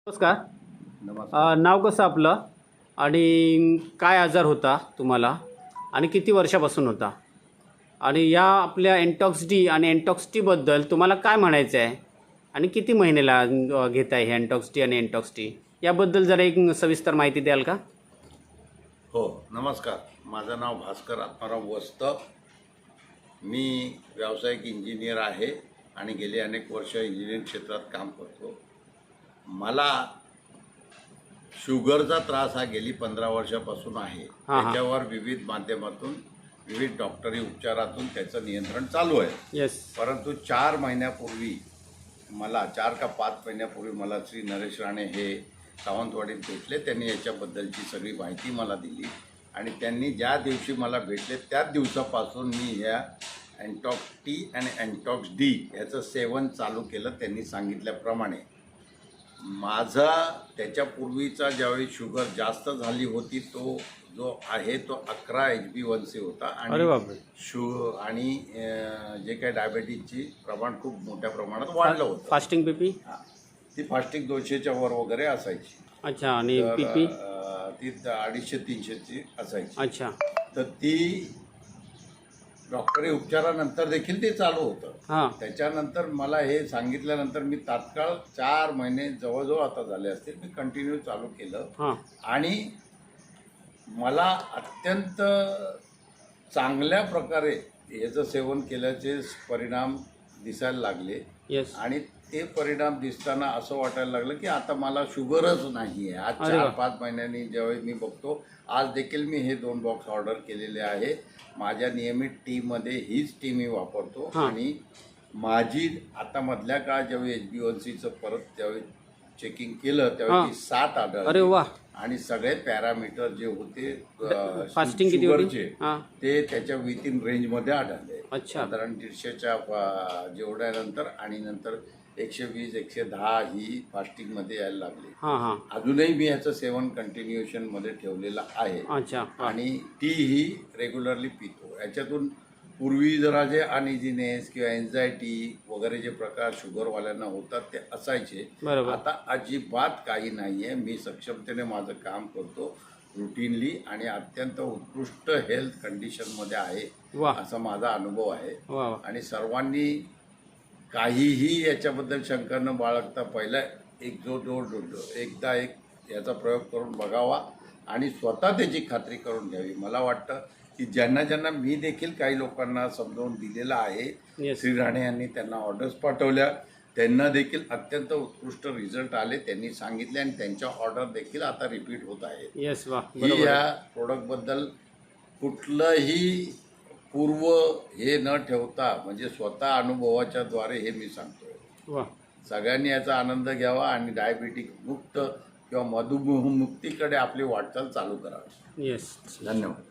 नमस्कार. नमस्कार. नाव कसं आपलं आणि काय आजार होता तुम्हाला आणि किती वर्षापासून होता आणि या आपल्या एन्टॉक्स डी आणि एन्टॉक्स टीबद्दल तुम्हाला काय म्हणायचं आहे आणि किती महिन्याला घेत आहे हे एन्टॉक्स डी आणि एन्टॉक्स टी याबद्दल जरा एक सविस्तर माहिती द्याल का? हो, नमस्कार. माझं नाव भास्कर आत्माराम वस्त. मी व्यावसायिक इंजिनियर आहे आणि गेले अनेक वर्ष इंजिनिअरिंग क्षेत्रात काम करतो. मला शुगरचा त्रास हा गेली 15 वर्षापासून आहे. त्याच्यावर विविध माध्यमातून विविध डॉक्टरी उपचारातून त्याचं नियंत्रण चालू आहे. येस. परंतु 4 महिन्यापूर्वी मला 4 का 5 महिन्यापूर्वी मला श्री नरेश राणे हे सावंतवाडीत भेटले. त्यांनी याच्याबद्दलची सगळी माहिती मला दिली आणि त्यांनी ज्या दिवशी मला भेटले त्याच दिवसापासून मी ह्या एन्टॉक्स टी आणि एन्टॉक्स डी याचं सेवन चालू केलं. त्यांनी सांगितल्याप्रमाणे माझा त्याच्यापूर्वीचा ज्यावेळी शुगर जास्त झाली होती तो जो आहे तो 11 HbA1c होता आणि आणि जे काही डायबेटीजची प्रमाण खूप मोठ्या प्रमाणात वाढलं होतं. फास्टिंग बीपी ती फास्टिंग 200च्या वर वगैरे असायची. अच्छा. आणि बीपी ती 250-300ची असायची. अच्छा. तर ती डॉक्टरी उपचारानंतर देखील ते चालू होतं. त्याच्यानंतर मला हे सांगितल्यानंतर मी तात्काळ 4 महिने जवळजवळ आता झाले असतील मी कंटिन्यू चालू केलं आणि मला अत्यंत चांगल्या प्रकारे याचं सेवन केल्याचे परिणाम दिसायला लागले. आणि ते परिणाम दिसताना असं वाटायला लागलं की आता मला शुगरच नाही आहे. आज 4-5 महिन्यांनी ज्यावेळी मी बघतो, आज देखील मी हे 2 बॉक्स ऑर्डर केलेले आहे. माझ्या नियमित टीमध्ये हीच टी मी वापरतो आणि माझी आता मधल्या काळात ज्यावेळी HbA1cचं परत ज्यावेळी चेकिंग केलं त्यावेळी 7 आढळले आणि सगळे पॅरामीटर जे होते फास्टिंग शुगरचे ते त्याच्या विथिन रेंजमध्ये आढळले. अच्छा. साधारण 150च्या जेवढ्यानंतर आणि नंतर 120-110 ही फास्टिंगमध्ये यायला लागली. अजूनही मी याचं सेवन कंटिन्युएशनमध्ये ठेवलेलं आहे. अच्छा. आणि टी ही रेग्युलरली पितो. याच्यातून पूर्वी जरा जे अनइझीनेस किंवा एन्झायटी वगैरे जे प्रकार शुगरवाल्यांना होतात ते असायचे. आता अजिबात काही नाही आहे. मी सक्षमतेने माझं काम करतो रुटीनली आणि अत्यंत उत्कृष्ट हेल्थ कंडिशनमध्ये आहे असा माझा अनुभव आहे. आणि सर्वांनी काहीही याच्याबद्दल शंका न बाळगता पहिला एकदा याचा प्रयोग करून बघावा आणि स्वतः त्याची खात्री करून घ्यावी. मला वाटतं की ज्यांना मी देखील काही लोकांना समजावून दिलेलं आहे. श्री राणे यांनी त्यांना ऑर्डर्स पाठवल्या, त्यांना देखील अत्यंत उत्कृष्ट रिझल्ट आले. त्यांनी सांगितले आणि त्यांच्या ऑर्डर देखील आता रिपीट होत आहेत. या प्रोडक्टबद्दल कुठलंही पूर्व हे न ठेवता म्हणजे स्वतः अनुभवाच्या द्वारे हे मी सांगतो. सगळ्यांनी याचा आनंद घ्यावा आणि डायबिटिक मुक्त किंवा मधुमेह मुक्तीकडे आपली वाटचाल चालू करावी. येस. धन्यवाद.